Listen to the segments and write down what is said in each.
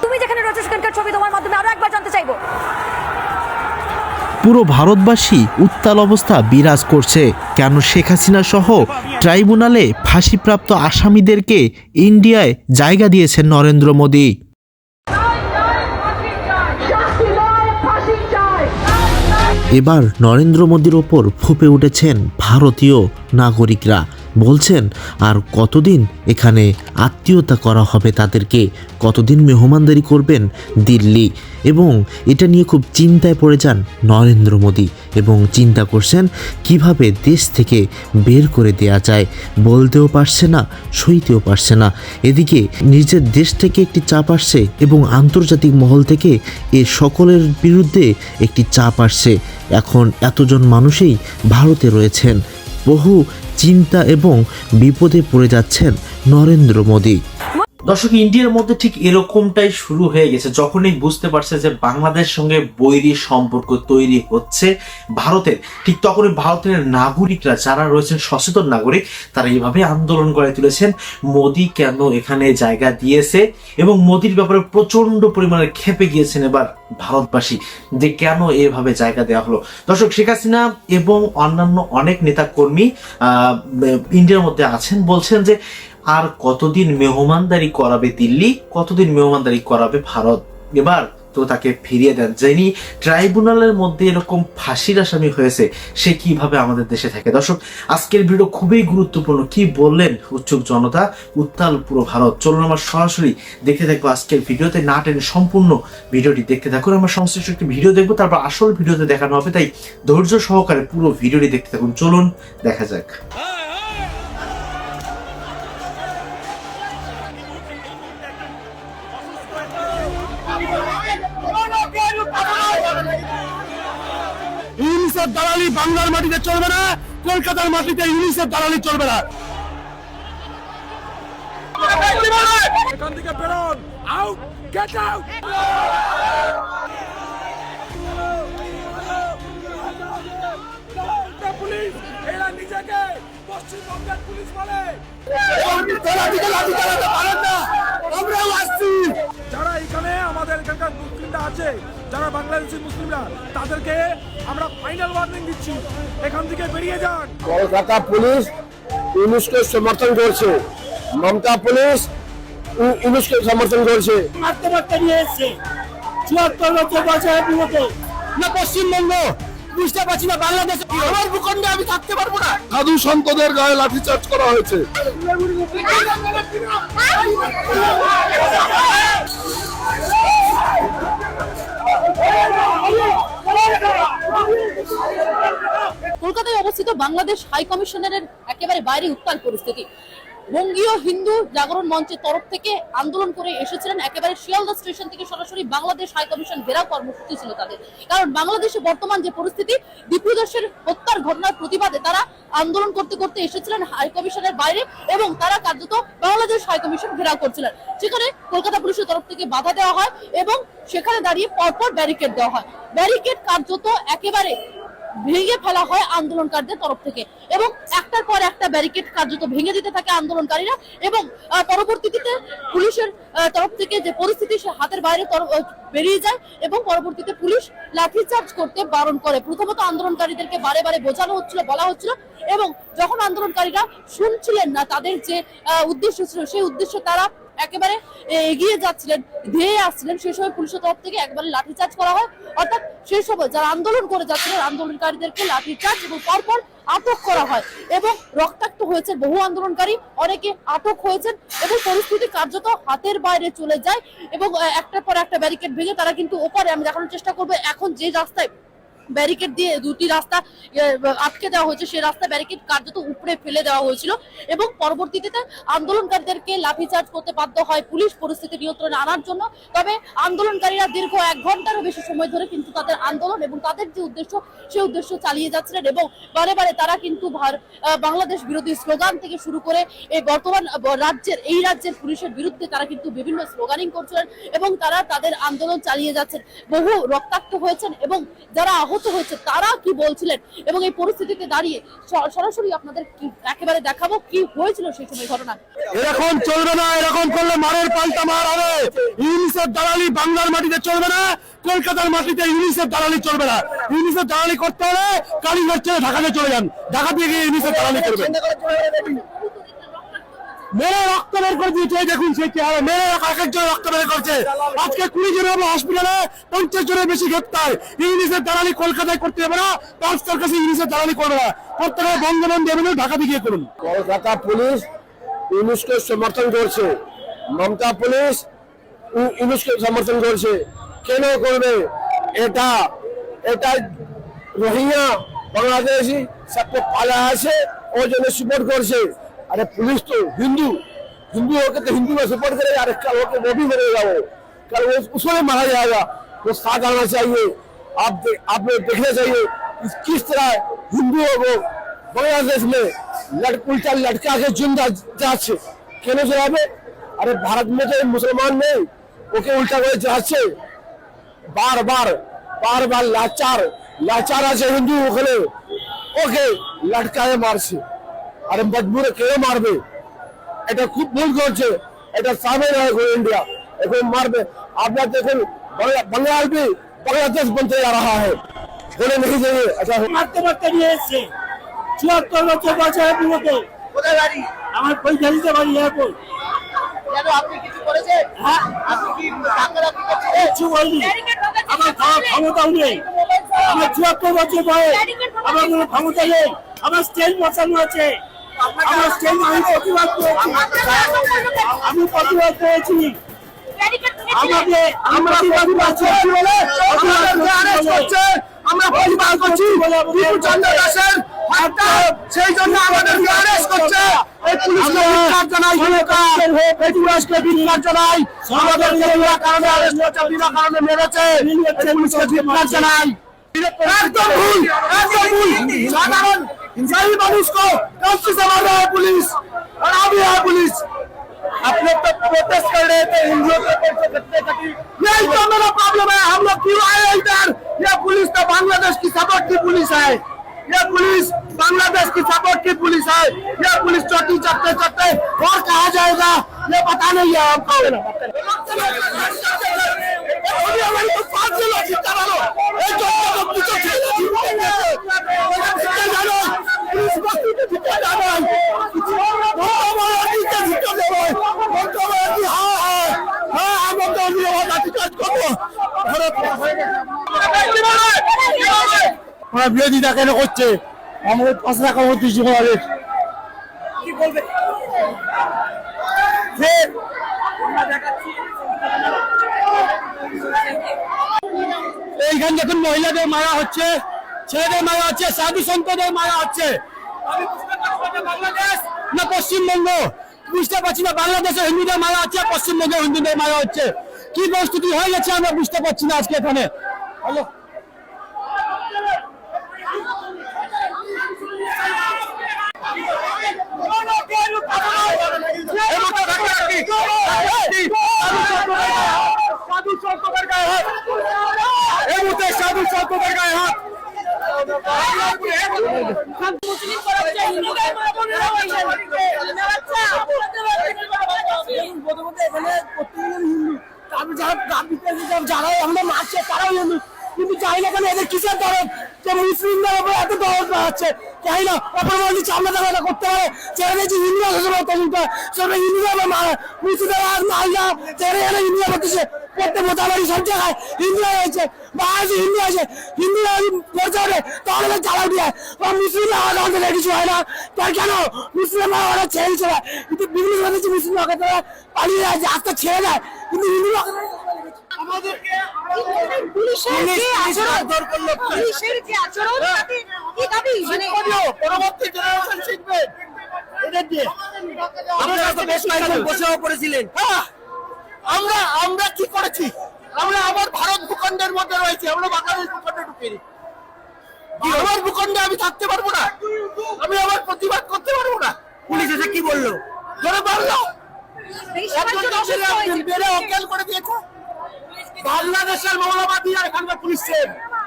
তুমি যেখানে রয়েছো সেখানকার ছবি তোমার মাধ্যমে আরো একবার জানতে চাইবো। পুরো ভারতবাসী উত্তাল অবস্থা বিরাজ করছে। কেন শেখ হাসিনা সহ ট্রাইব্যুনালে ফাঁসিপ্রাপ্ত আসামিদেরকে ইন্ডিয়ায় জায়গা দিয়েছেন নরেন্দ্র মোদী। এবার নরেন্দ্র মোদীর ওপর ফুঁপে উঠেছেন ভারতীয় নাগরিকরা। বলছেন আর কতদিন এখানে আত্মীয়তা করা হবে তাদেরকে, কতদিন মেহমানদারি করবেন দিল্লি। এবং এটা নিয়ে খুব চিন্তায় পড়ে যান নরেন্দ্র মোদী এবং চিন্তা করছেন কিভাবে দেশ থেকে বের করে দেয়া যায়। বলতেও পারছে না, সইতেও পারছে না। এদিকে নিজের দেশ থেকে একটি চাপ আসছে এবং আন্তর্জাতিক মহল থেকে এ সকলের বিরুদ্ধে একটি চাপ আসছে। এখন এতজন মানুষই ভারতে রয়েছেন, বহু চিন্তা এবং বিপদে পড়ে যাচ্ছেন নরেন্দ্র মোদী। দর্শক, ইন্ডিয়ার মধ্যে ঠিক এরকমটাই শুরু হয়ে গেছে। যখনই বুঝতে পারছে যে বাংলাদেশের সঙ্গে বৈরী সম্পর্ক তৈরি হচ্ছে ভারতের, ঠিক তখনই ভারতের নাগরিকরা যারা রয়েছেন সচেতন নাগরিক, তারা এইভাবে আন্দোলন করে তুলেছেন মোদী কেন এখানে জায়গা দিয়েছে। এবং মোদীর ব্যাপারে প্রচন্ড পরিমাণে ক্ষেপে গিয়েছেন এবার ভারতবাসী যে কেন এভাবে জায়গা দেওয়া হলো। দর্শক, শেখ হাসিনা এবং অন্যান্য অনেক নেতা কর্মী ইন্ডিয়ার মধ্যে আছেন, বলছেন যে আর কতদিন মেহমানদারি করাবে দিল্লি, কতদিন মেহমানদারি করাবে ভারত, এবার তো তাকে ফিরিয়ে দেন। যিনি ট্রাইব্যুনালের মধ্যে এরকম ফাঁসির আসামি হয়েছে সে কিভাবে আমাদের দেশে থাকে। দর্শক, আজকের ভিডিও খুবই গুরুত্বপূর্ণ। কি বললেন উৎসুক জনতা, উত্তাল পুরো ভারত। চলুন আমরা সরাসরি দেখতে থাকবো আজকের ভিডিওতে, না টেনে সম্পূর্ণ ভিডিওটি দেখতে থাকুন। আমরা সংশ্লিষ্ট একটি ভিডিও দেখবো, তারপর আসল ভিডিওতে দেখানো হবে, তাই ধৈর্য সহকারে পুরো ভিডিওটি দেখতে থাকুন। চলুন দেখা যাক। ইউনিসেফ দালালি বাংলার মাটিতে চলবে না, কলকাতার মাটিতে ইউনিসেফ দালালি চলবে না। এখান থেকে বেরোন, আউট, গেট আউট। পুলিশ এরা নিজেকে পশ্চিমবঙ্গের পুলিশ বলে। আমরাও আসছি। যারা এখানে আমাদের এখানকার মুসলিমরা আছে, যারা বাংলাদেশি মুসলিমরা, তাদেরকে আমরা ফাইনাল ওয়ার্নিং দিচ্ছি, এখান থেকে বেরিয়ে যান। কলকাতা পুলিশ ইউনুসকে সমর্থন করছে, মমতা পুলিশ ইউনুসকে সমর্থন করছে। মারতে মারতে নিয়ে এসছে ৭৪ বছর বয়সের বিগত না পশ্চিমবঙ্গ, বুঝতে পারছি না বাংলাদেশ আমার ভূখণ্ডে আমি থাকতে পারবো না। সাধু সন্তদের গায়ে লাঠিচার্জ করা হয়েছে। কলকাতায় অবস্থিত বাংলাদেশ হাই কমিশনের একেবারে বাইরে উত্তাল পরিস্থিতি। বঙ্গীয় হিন্দু জাগরণ মঞ্চের তরফ থেকে আন্দোলন করে এসেছিলেন, একেবারে শিয়ালদা স্টেশন থেকে সরাসরি বাংলাদেশ হাই কমিশন ঘেরাও কর্মসূচি ছিল তাদের। কারণ বাংলাদেশে বর্তমান যে পরিস্থিতি, দীপু দাসের হত্যার ঘটনার প্রতিবাদে তারা আন্দোলন করতে করতে এসেছিলেন হাই কমিশনের বাইরে এবং তারা কার্যত বাংলাদেশ হাই কমিশন ঘেরাও করছিলেন। সেখানে কলকাতা পুলিশের তরফ থেকে বাধা দেওয়া হয় এবং সেখানে দাঁড়িয়ে পরপর ব্যারিকেড দেওয়া হয়। ব্যারিকেড কার্যত একেবারে ভেঙে ফেলা হয় আন্দোলনকারীদের তরফ থেকে এবং একটার পর একটা ব্যারিকেড কার্যত ভেঙে দিতে থাকে আন্দোলনকারীরা। এবং পরবর্তীতে পুলিশের তরফ থেকে যে পরিস্থিতি সে হাতের বাইরে বেরিয়ে যায় এবং পরবর্তীতে পুলিশ লাঠিচার্জ করতে বারণ করে। প্রথমত আন্দোলনকারীদেরকে বারে বারে বোঝানো হচ্ছিল, বলা হচ্ছিল, এবং যখন আন্দোলনকারীরা শুনছিলেন না তাদের যে উদ্দেশ্য ছিল সেই উদ্দেশ্যে তারা একেবারে এগিয়ে যাচ্ছিলেন, ধেয়ে আসছিলেন, সেই সময় পুলিশের তরফ থেকে একবারে লাঠিচার্জ করা হয়। অর্থাৎ সেই সময় যারা আন্দোলন করে যাচ্ছিলেন আন্দোলনকারীদেরকে লাঠিচার্জ এবং পরপর আটক করা হয় এবং রক্তাক্ত হয়েছে বহু আন্দোলনকারী, অনেকে আটক হয়েছেন এবং পরিস্থিতি কার্যত হাতের বাইরে চলে যায় এবং একটার পর একটা ব্যারিকেড ভেঙে তারা কিন্তু ওপারে, আমি দেখানোর চেষ্টা করবো এখন যে রাস্তায় ব্যারিকেড দিয়ে দুটি রাস্তা আটকে দেওয়া হয়েছে সেই রাস্তা ব্যারিকেড কার্যত উপরে ফেলে দেওয়া হয়েছিল এবং পরবর্তীতে আন্দোলনকারীদেরকে লাঠিচার্জ করতে বাধ্য হয় পুলিশ পরিস্থিতি নিয়ন্ত্রণে আনার জন্য। তবে আন্দোলনকারীরা দীর্ঘ 1 ঘন্টারও বেশি সময় ধরে কিন্তু তাদের আন্দোলন এবং তাদের যে উদ্দেশ্য সেই উদ্দেশ্য চালিয়ে যাচ্ছিলেন এবং বারে বারে তারা কিন্তু বাংলাদেশ বিরোধী স্লোগান থেকে শুরু করে এই বর্তমান এই রাজ্যের পুলিশের বিরুদ্ধে তারা কিন্তু বিভিন্ন স্লোগানিং করছিলেন এবং তারা তাদের আন্দোলন চালিয়ে যাচ্ছেন। বহু রক্তাক্ত হয়েছেন এবং যারা আহত আহত হয়েছে তারা কি বলছিলেন এবং এই পরিস্থিতিতে দাঁড়িয়ে সরাসরি আপনাদের একেবারে দেখাবো কি হয়েছিল সেই সময় ঘটনা। এরকম চলবে না, এরকম করলে মারের পাল্টা মার হবে। ইউনিসেফ দালালি বাংলার মাটিতে চলবে না, কলকাতার মাটিতে ইউনিসেফ দালালি চলবে না। ইউনিসেফ দালালি করতে হলে কালীঘাট ছেড়ে ঢাকাতে চলে যান, ঢাকা থেকে গিয়ে ইউনিসেফ দালালি করবেন। মেরে রক্ত বের করে দিয়েছে, দেখুন সে কি হবে, মেরে এক একজন রক্ত বের করছে। আজকে 20 জন হবে হসপিটালে, 50 জনের বেশি গ্রেপ্তার। ইউনিসেফ দালালি কলকাতায় করতে হবে না, পাঁচটার কাছে ইউনিসেফ দালালি করবে না, করতে হবে বঙ্গবন্ধু এমএলএ ঢাকাতে গিয়ে করুন। কলকাতা পুলিশ ইউনুসকে সমর্থন করছে, মমতা পুলিশ ইউনুসকে সমর্থন করছে। কেন করবে এটা? এটা রোহিঙ্গা বাংলাদেশি सबको पाला আছে ওই জন্য সাপোর্ট করছে। अरे पुलिस तो हिंदू हिंदू होकर तो हिंदू में सपोर्ट करेगा, अरे कल होकर वो भी मरेगा, वो कल वो उसको भी मारा जाएगा। वो साथ आना चाहिए। आपने देखना चाहिए किस तरह हिंदुओं को बांग्लादेश में उल्टा लटका के जिंदा जाচ্ছে কেন যাবে? अरे भारत में तो मुसलमान नहीं, ओके उल्टा করে যাচ্ছে। बार बार लाचार আছে হিন্দু ওখানে, ওকে লটকায় মারছে। আরে মজবুরে কেউ মারবে? এটা খুব ভুল করছে, এটা সামনে নয় ইন্ডিয়া, এখন মারবে। আপনার দেখুন बंगाल भी बांग्लादेश बनते जा रहा है, होने नहीं चाहिए। अच्छा মারতে মারতে নিয়ে এসছে 74 বছর বয়সে বিরোধে কোথায় বাড়ি? আমার কই জানিতে পারি এখন কেন আপনি কিছু করেছেন? হ্যাঁ আপনি কি ডাকাডাকি করছেন? কিছু বলিনি, আমার ক্ষমতাও নেই। আমার 74 বছর বয়স, আমার কোনো ক্ষমতা নেই। আমার স্টেজ বসানো আছে, আমার স্টেজ আমি প্রতিবাদ করেছি, আমি প্রতিবাদ করেছি। আমাকে আমরা প্রতিবাদ করছি বলে আমাদেরকে অ্যারেস্ট করছে, আমরা প্রতিবাদ করছি। বিপুল চন্দ্র দাসের হত্যা, সেই জন্য আমাদেরকে অ্যারেস্ট করছে। এই পুলিশকে ধিক্কার জানাই, এই পুলিশকে ধিক্কার জানাই। আমাদেরকে বিনা কারণে অ্যারেস্ট করছে, বিনা কারণে মেরেছে, এই পুলিশকে ধিক্কার জানাই। একদম ভুল, একদম ভুল। সাধারণ सही মানুষ को कष्ट से मार रहा है पुलिस, और अभी है पुलिस। आप लोग तो प्रोटेस्ट कर रहे थे हिंदुओं के ऊपर से घटने का, यही तो मेरा प्रॉब्लम है। हम लोग क्यों आए इधर? ये पुलिस तो बांग्लादेश की सपोर्ट की पुलिस है, ये पुलिस बांग्लादेश की सपोर्ट की पुलिस है। ये पुलिस चोटी चढ़ते चढ़ते और कहा जाएगा ये पता नहीं है हमको। हमारी तो पांच लोग जीता रहो, एक जो पीछे पुलिस बस्ती के जीता जा रहा है, वो हमारा जीता जीता जा रहा है। वो तो कि हाँ हम तो ये वाला टिकट को আমরা বিরোধিতা কেন করছে? আমাদের 5 টাকা মতো জীবনে কি বলবে? এইখানে দেখুন মহিলাদের মারা হচ্ছে, ছেলেদের মারা হচ্ছে, সাধু সন্তদের মারা হচ্ছে। আমি বুঝতে পারছি না বাংলাদেশ না পশ্চিমবঙ্গ, বুঝতে পারছি না। বাংলাদেশে হিন্দুদের মারা হচ্ছে, পশ্চিমবঙ্গে হিন্দুদের মারা হচ্ছে। কি পরিস্থিতি হয়ে গেছে আমরা বুঝতে পারছি না আজকে এখানে। হ্যালো সাধু সন্তদের গায়ে হাত। যারা আমরা মারছে তারাও হিন্দু, কিন্তু চাই না কেন এদের কিসের দরদ যে মুসলিমদের উপর এত দরদ পাচ্ছে? চাই না অপরবর্তী চামড়া দাঁড়া করতে পারে, ছেড়ে যে হিন্দুরা সেটা হিন্দুরা মুসলিমরা আর মালদা ছেড়ে এনে হিন্দুরা করতেছে। প্রত্যেক মোতাবাড়ি সব জায়গায় হিন্দুরা রয়েছে, বা আছে হিন্দু আছে, হিন্দুরা পড়তে হবে তাহলে চালাও দিয়ে, বা মুসলিমরা আমাদের কিছু হয় না। তার কেন মুসলিমরা ওরা ছেড়ে দিচ্ছে না, কিন্তু বিভিন্ন হচ্ছে মুসলিমরা পালিয়ে যায়, আজকে ছেড়ে দেয়, কিন্তু হিন্দুরা পুলিশের যে আচরণ, পুলিশের যে আচরণ তাতে কি দাবি মানে পরবর্তী জেনারেশন শিখবে এটা দিয়ে। আপনারা তো বেশ কয়েকজন বসেও করেছিলেন। আমরা কি করেছি? আমরা আমার ভারত ভূখণ্ডের মধ্যে রয়েছি, আমরা বাংলাদেশ ভূখণ্ডে ঢুকিনি। আমার ভূখণ্ডে আমি থাকতে পারবো না, আমি আমার প্রতিবাদ করতে পারবো না। পুলিশ এসে কি বললো? ধরে মারলো, অজ্ঞান করে দিয়েছে। বাংলাদেশের মৌলবাদী আর এখানকার পুলিশ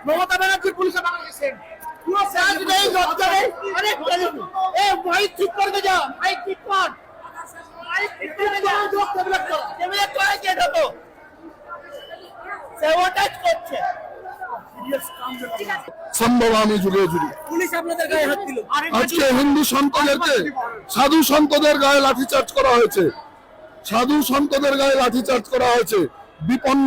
ममता बनर्जी पुलिस बांग्लादेश पूरा साथ नहीं लज्जा नहीं अरे ए भाई ठीक कर दे जा भाई ठीक कर माइक ठीक कर दे जो টেবিলেট করে কে ঢোকো সেওটাচ করছে সম্ভবামী যুগে যুগে পুলিশ আপনাদের গায়ে হাত দিল আজকে হিন্দু সন্তদেরকে সাধু সন্তদের গায়ে লাঠিচার্জ করা হয়েছে, সাধু সন্তদের গায়ে লাঠিচার্জ করা হয়েছে। বিপন্ন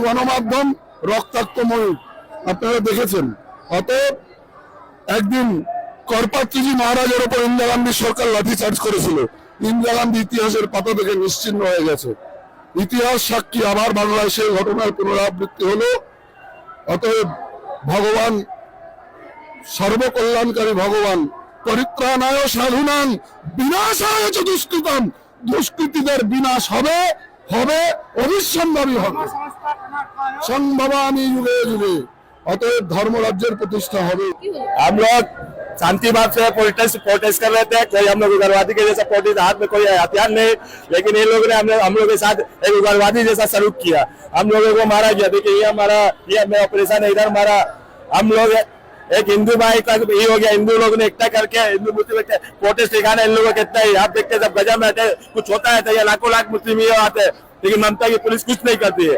গণমাধ্যম রক্তাক্ত ময়ূর আপনারা দেখেছেন। অতএব একদিন করপাত্রীজি মহারাজের উপর ইন্দিরা গান্ধী সরকার লাঠিচার্জ করেছিল। ইন্দিরা গান্ধী ইতিহাসের পাতা থেকে নিশ্চিহ্ন হয়ে গেছে। ইতিহাস সাক্ষী আবার বাংলায় সেই ঘটনার পুনরাবৃত্তি হলো। অতএব ভগবান সর্বকল্যাণকারী ভগবান পরিত্রাণায় সাধুনাং বিনাশায় চ দুষ্কৃতম, দুষ্কৃতীদের বিনাশ হবে অবিসম্ভাবী হবে। সম্ভবামী যুগে যুগে অতএব ধর্মরাজ্যের প্রতিষ্ঠা হবে। हम लोग शांति भाव से प्रोटेस्ट कर रहे थे। कोई हम लोग उग्रवादी के जैसा प्रोटेस्ट, हाथ में कोई हथियार नहीं, लेकिन ये लोग ने हम लोग के साथ एक उग्रवादी जैसा सलूक किया, हम लोगों को मारा गया। देखिए ये ऑपरेशन है, इधर मारा। हम लोग एक हिंदू भाई का ये हो गया, हिंदू लोग ने एकता करके हिंदू मुस्लिम प्रोटेस्ट दिखाना इन लोगों को कितना ही। आप देखते जब गजा में आते कुछ होता है तो ये लाखों लाख मुस्लिम ये आते हैं, लेकिन ममता की पुलिस कुछ नहीं करती है।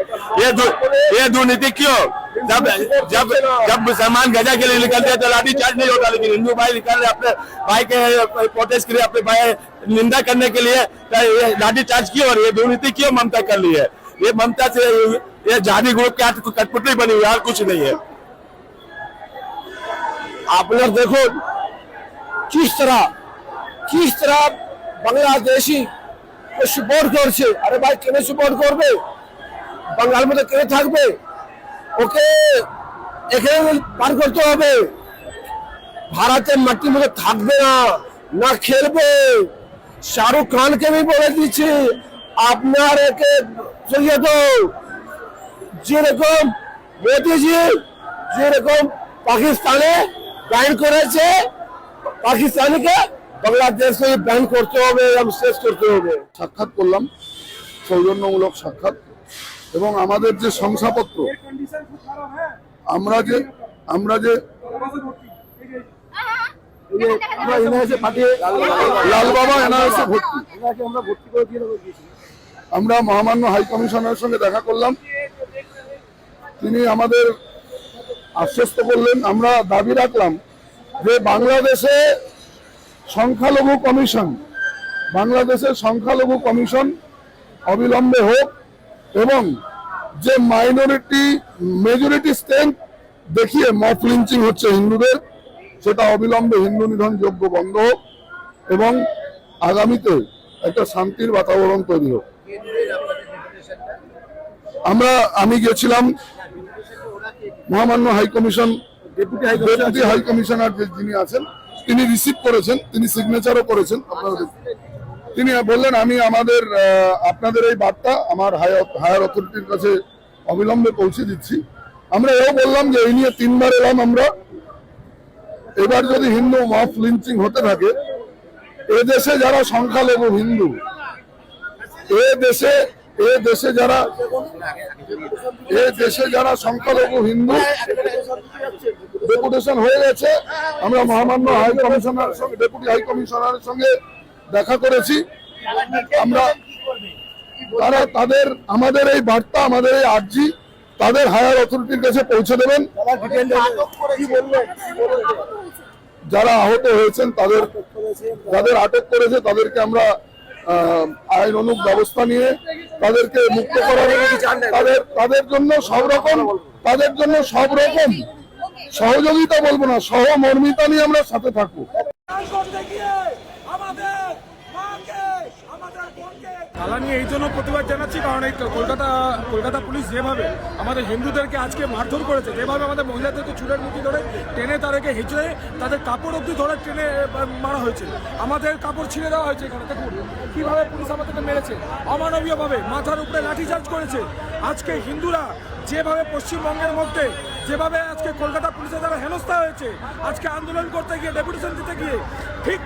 ये दुर्नीति क्यों? जब मुसलमान गजा के लिए निकलते हैं तो लाठी चार्ज नहीं होता, लेकिन हिंदू भाई निकल रहे अपने भाई के प्रोटेस्ट के लिए, अपने भाई निंदा करने के लिए लाठी चार्ज क्यों? और ये दुर्नीति क्यों ममता कर ली है? ये ममता से ये जाति ग्रुप के हाथ कठपुतली बनी हुई है, और कुछ नहीं है। आप लोग देखो किस तरह বাংলাদেশি সাপোর্ট করছে। আরে ভাই কেন সাপোর্ট করবে? বাঙাল মধ্যে কেন থাকবে? ওকে এখানে পার করতে হবে। ভারতের মাটির মধ্যে থাকবে না খেলবে। শাহরুখ খানকে আমি বলে দিচ্ছি আপনার একে সরিয়ে দাও। যেরকম মোদীজি যেরকম পাকিস্তানে ব্যান করেছে, পাকিস্তানকে বাংলাদেশে ব্যান করতে হবে এবং শেষ করতে হবে। সাক্ষাৎ করলাম, সৌজন্যমূলক সাক্ষাৎ, এবং আমাদের যে শংসাপত্র আমরা যে লাল বাবা এনআরএসে ভর্তি, আমরা মহামান্য হাই কমিশনারের সঙ্গে দেখা করলাম। তিনি আমাদের আশ্বস্ত করলেন। আমরা দাবি রাখলাম যে বাংলাদেশে সংখ্যালঘু কমিশন অবিলম্বে হোক, এবং যে মেজরিটি স্ট্রেংথ দেখিয়ে মব লিঞ্চিং হচ্ছে হিন্দুদের, সেটা অবিলম্বে হিন্দু নিধন যজ্ঞ বন্ধ হোক, এবং আগামীতে একটা শান্তির বাতাবরণ তৈরি হোক। আমি গেছিলাম মহামান্য high commission, deputy high commissioner যিনি আছেন তিনি রিসিভ করেছেন, তিনি সিগনেচারও করেছেন। আপনারা তিনি বললেন আমি আপনাদের এই বার্তা আমার হায়ার অথরিটির কাছে অবিলম্বে পৌঁছে দিচ্ছি। আমরা এও বললাম যে এই নিয়ে 3 বার এলাম আমরা। এবার যদি হিন্দু মব লিঞ্চিং হতে থাকে, এদেশে যারা সংখ্যালঘু হিন্দু, এদেশে যারা সংখ্যালঘু হিন্দু ডেপুটেশন হয়ে গেছে। আমরা মহামান্য হাই কমিশনারের সঙ্গে, ডেপুটি হাই কমিশনারের সঙ্গে দেখা করেছি। আমাদের এই বার্তা, আমাদের এই আর্জি তাদের হায়ার অথরিটির কাছে পৌঁছে দেবেন। যারা আহত হয়েছেন, যাদের আটক করেছে তাদেরকে আমরা আইন অনুগ ব্যবস্থা নিয়ে তাদেরকে মুক্ত করা, তাদের জন্য সব রকম সহযোগিতা বলবো না, সহমর্মিতা নিয়ে আমরা সাথে থাকবো। তালা নিয়ে এই জন্য প্রতিবাদ জানাচ্ছি, কারণ এই কলকাতা পুলিশ যেভাবে আমাদের হিন্দুদেরকে আজকে মারধর করেছে, যেভাবে আমাদের মহিলাদেরকে চুলের মুঠি ধরে টেনে তাদেরকে হেঁচড়ে তাদের কাপড় অব্দি ধরে টেনে মারা হয়েছে, আমাদের কাপড় ছিঁড়ে দেওয়া হয়েছে। এখানে দেখুন কীভাবে পুলিশ আমাদেরকে মেরেছে, অমানবীয়ভাবে মাথার উপরে লাঠিচার্জ করেছে। আজকে হিন্দুরা যেভাবে পশ্চিমবঙ্গের মধ্যে যেভাবে আজকে কলকাতা পুলিশের দ্বারা হেনস্থা হয়েছে, আজকে আন্দোলন করতে গিয়ে, ডেপুটেশন দিতে গিয়ে, ঠিক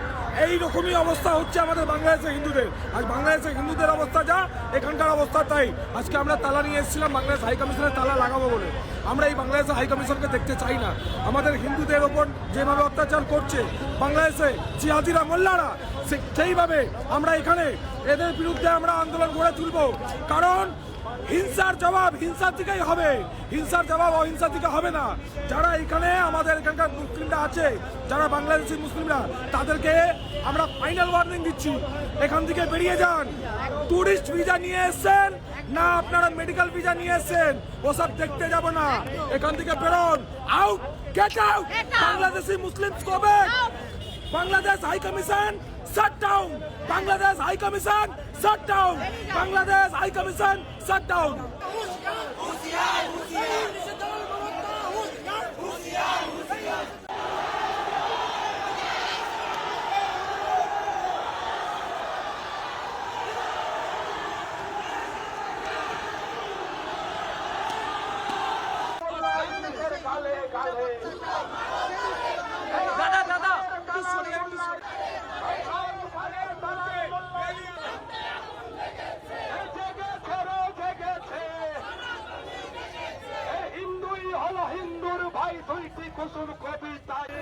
এই রকমই অবস্থা হচ্ছে আমাদের বাংলাদেশের হিন্দুদের। আজ বাংলাদেশের হিন্দুদের অবস্থা যা, এখানকার অবস্থা তাই। আজকে আমরা তালা নিয়ে এসেছিলাম বাংলাদেশ হাই কমিশনের তালা লাগাবো বলে। আমরা এই বাংলাদেশের হাই কমিশনকে দেখতে চাই না। আমাদের হিন্দুদের ওপর যেভাবে অত্যাচার করছে বাংলাদেশে জিহাদিরা মোল্লারা, সেইভাবে আমরা এখানে এদের বিরুদ্ধে আমরা আন্দোলন গড়ে তুলব। কারণ হিংসার জবাব হিংসার দিকেই হবে, হিংসার জবাব অহিংসার দিকে হবে না। যারা এখানে আমাদের এখানকার মুসলিমরা আছে, যারা বাংলাদেশি মুসলিমরা, তাদেরকে আমরা ফাইনাল ওয়ার্নিং দিচ্ছি, এখান থেকে বেরিয়ে যান। টুরিস্ট ভিসা নিয়ে এসছেন না আপনারা মেডিকেল ভিসা নিয়ে এসছেন, ওসব দেখতে যাব না, এখান থেকে বেরোন। Out, get out. Bangladeshi Muslims go back. Bangladesh high commission shut down. Bangladesh High Commission shut down. Bangladesh High Commission shut down. হিন্দুর ভাই দুইটি কুসুম কবিতায়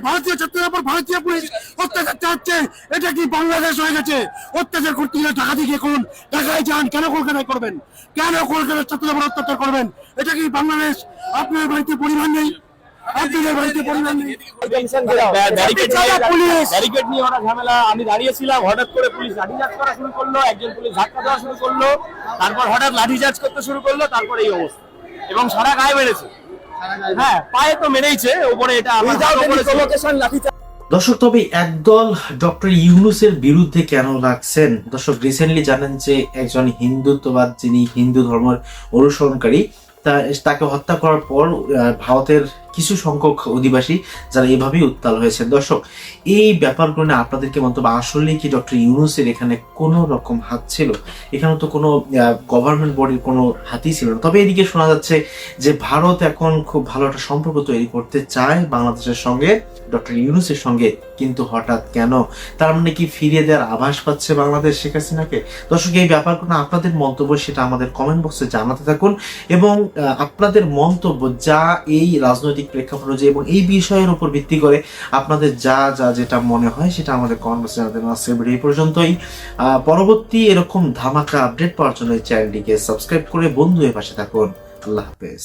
ভারতীয় ছাত্রদের উপর ভারতীয় পুলিশ অত্যাচার চাচ্ছে। এটা কি বাংলাদেশ হয়ে গেছে? অত্যাচার করতে গেলে ঢাকা থেকে কোন ঢাকায় যান, কেন কলকাতায় করবেন? কেন কলকাতার ছাত্রদের উপর অত্যাচার করবেন? এটা কি বাংলাদেশ? আপনার বাড়িতে পরিবার নেই? আপনাদের বাড়িতে পরিবার নেই? ব্যারিকেড নিয়ে ওরা ঝামেলা, আমি দাঁড়িয়েছিলাম, হঠাৎ করে পুলিশ লাঠিচার্জ করা শুরু করলো, একজন পুলিশ ধাক্কা দেওয়া শুরু করলো, তারপর হঠাৎ লাঠিচার্জ করতে শুরু করলো, তারপর এই অবস্থা। এবং সারা গায়ে মেরেছে, হ্যাঁ পায়ে তো মেরেইছে, উপরে এটা দর্শক, তবে একদল ডক্টর ইউনূসের বিরুদ্ধে কেন লাগছেন? দর্শক, রিসেন্টলি জানেন যে একজন হিন্দুত্ববাদ, যিনি হিন্দু ধর্মের অনুসরণকারী, তাকে হত্যা করার পর ভারতের কিছু সংখ্যক অধিবাসী যারা এভাবেই উত্তাল হয়েছে। দর্শক, এই ব্যাপারগুলো নিয়ে আপনাদেরকে মন্তব্য, আসলে কি ডক্টর ইউনূসের এখানে কোনো রকম হাত ছিল? এখানে তো কোনো গভর্নমেন্ট বডির কোনো হাতই ছিল না। তবে এদিকে শোনা যাচ্ছে যে ভারত এখন খুব ভালো একটা সম্পর্ক তৈরি করতে চায় বাংলাদেশের সঙ্গে, ডক্টর ইউনূসের সঙ্গে। কিন্তু হঠাৎ কেন? তার মানে কি ফিরিয়ে দেওয়ার আভাস পাচ্ছে বাংলাদেশ শেখ হাসিনাকে? দর্শক, এই ব্যাপারগুলো আপনাদের মন্তব্য সেটা আমাদের কমেন্ট বক্সে জানাতে থাকুন, এবং আপনাদের মন্তব্য যা এই রাজনৈতিক প্রেক্ষাপট অনুযায়ী এবং এই বিষয়ের উপর ভিত্তি করে আপনাদের যা যা যেটা মনে হয় সেটা আমাদের কমেন্ট বক্সে জানাতে পারেন। আজকের ভিডিও এই পর্যন্তই। পরবর্তী এরকম ধামাকা আপডেট পাওয়ার জন্য এই চ্যানেলটিকে সাবস্ক্রাইব করে বন্ধু হয়ে পাশে থাকুন। আল্লাহ হাফেজ।